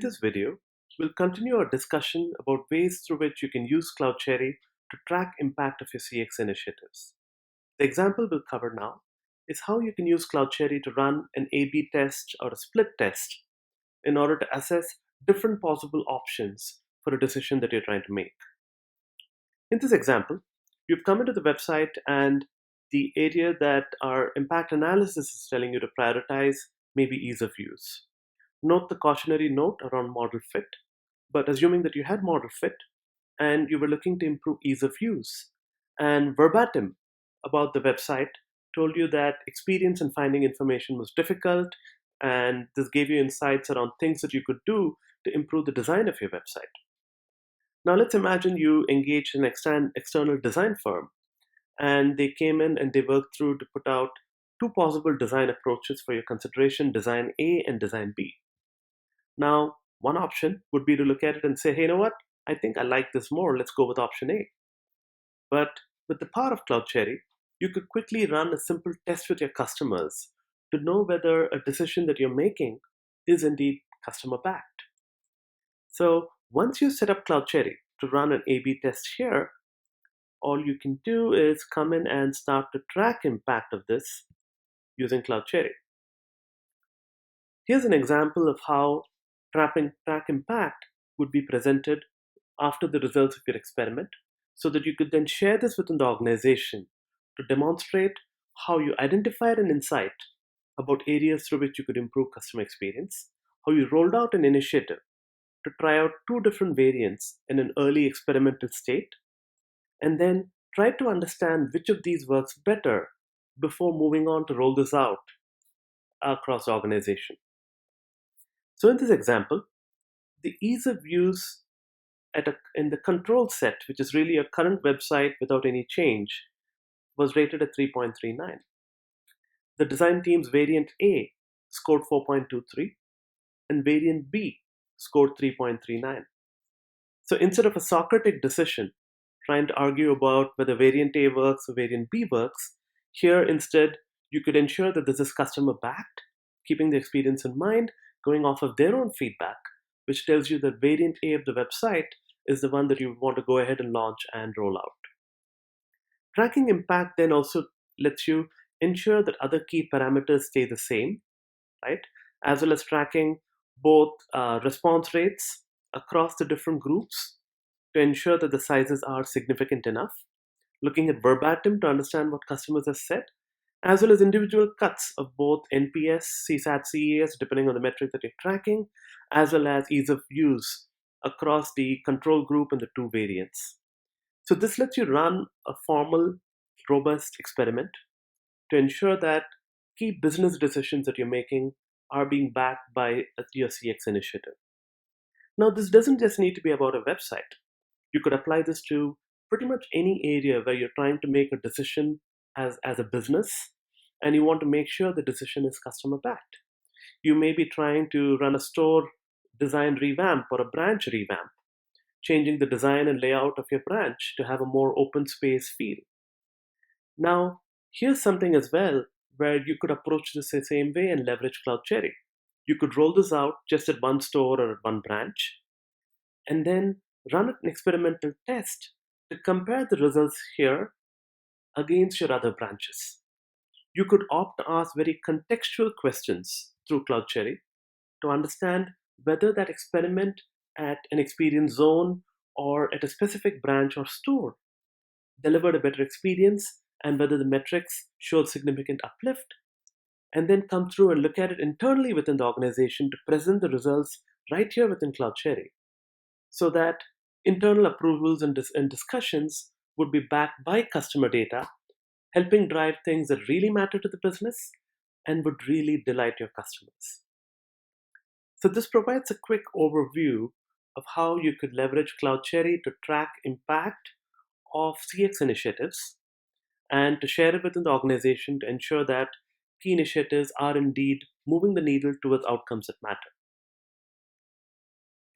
In this video, we'll continue our discussion about ways through which you can use CloudCherry to track impact of your CX initiatives. The example we'll cover now is how you can use CloudCherry to run an A/B test or a split test in order to assess different possible options for a decision that you're trying to make. In this example, you've come into the website and the area that our impact analysis is telling you to prioritize may be ease of use. Note the cautionary note around model fit, but assuming that you had model fit and you were looking to improve ease of use, and verbatim about the website told you that experience in finding information was difficult, and this gave you insights around things that you could do to improve the design of your website. Now let's imagine you engaged an external design firm and they came in and they worked through to put out two possible design approaches for your consideration, design A and design B. Now, one option would be to look at it and say, hey, you know what? I think I like this more. Let's go with option A. But with the power of CloudCherry, you could quickly run a simple test with your customers to know whether a decision that you're making is indeed customer backed. So once you set up CloudCherry to run an A/B test here, all you can do is come in and start to track impact of this using CloudCherry. Here's an example of how track impact would be presented after the results of your experiment so that you could then share this within the organization to demonstrate how you identified an insight about areas through which you could improve customer experience, how you rolled out an initiative to try out two different variants in an early experimental state, and then try to understand which of these works better before moving on to roll this out across the organization. So in this example, the ease of use in the control set, which is really a current website without any change, was rated at 3.39. The design team's variant A scored 4.23 and variant B scored 3.39. So instead of a Socratic decision trying to argue about whether variant A works or variant B works, here instead you could ensure that this is customer backed, keeping the experience in mind, going off of their own feedback, which tells you that variant A of the website is the one that you want to go ahead and launch and roll out. Tracking impact then also lets you ensure that other key parameters stay the same, right? As well as tracking both response rates across the different groups to ensure that the sizes are significant enough, looking at verbatim to understand what customers have said, as well as individual cuts of both NPS, CSAT, CES, depending on the metric that you're tracking, as well as ease of use across the control group and the two variants. So this lets you run a formal, robust experiment to ensure that key business decisions that you're making are being backed by your CX initiative. Now, this doesn't just need to be about a website. You could apply this to pretty much any area where you're trying to make a decision as a business and you want to make sure the decision is customer backed. You may be trying to run a store design revamp or a branch revamp, changing the design and layout of your branch to have a more open space feel. Now, here's something as well where you could approach this the same way and leverage CloudCherry. You could roll this out just at one store or at one branch, and then run an experimental test to compare the results here against your other branches. You could opt to ask very contextual questions through CloudCherry to understand whether that experiment at an experience zone or at a specific branch or store delivered a better experience and whether the metrics showed significant uplift, and then come through and look at it internally within the organization to present the results right here within CloudCherry, so that internal approvals and discussions would be backed by customer data, helping drive things that really matter to the business and would really delight your customers. So this provides a quick overview of how you could leverage CloudCherry to track impact of CX initiatives and to share it within the organization to ensure that key initiatives are indeed moving the needle towards outcomes that matter.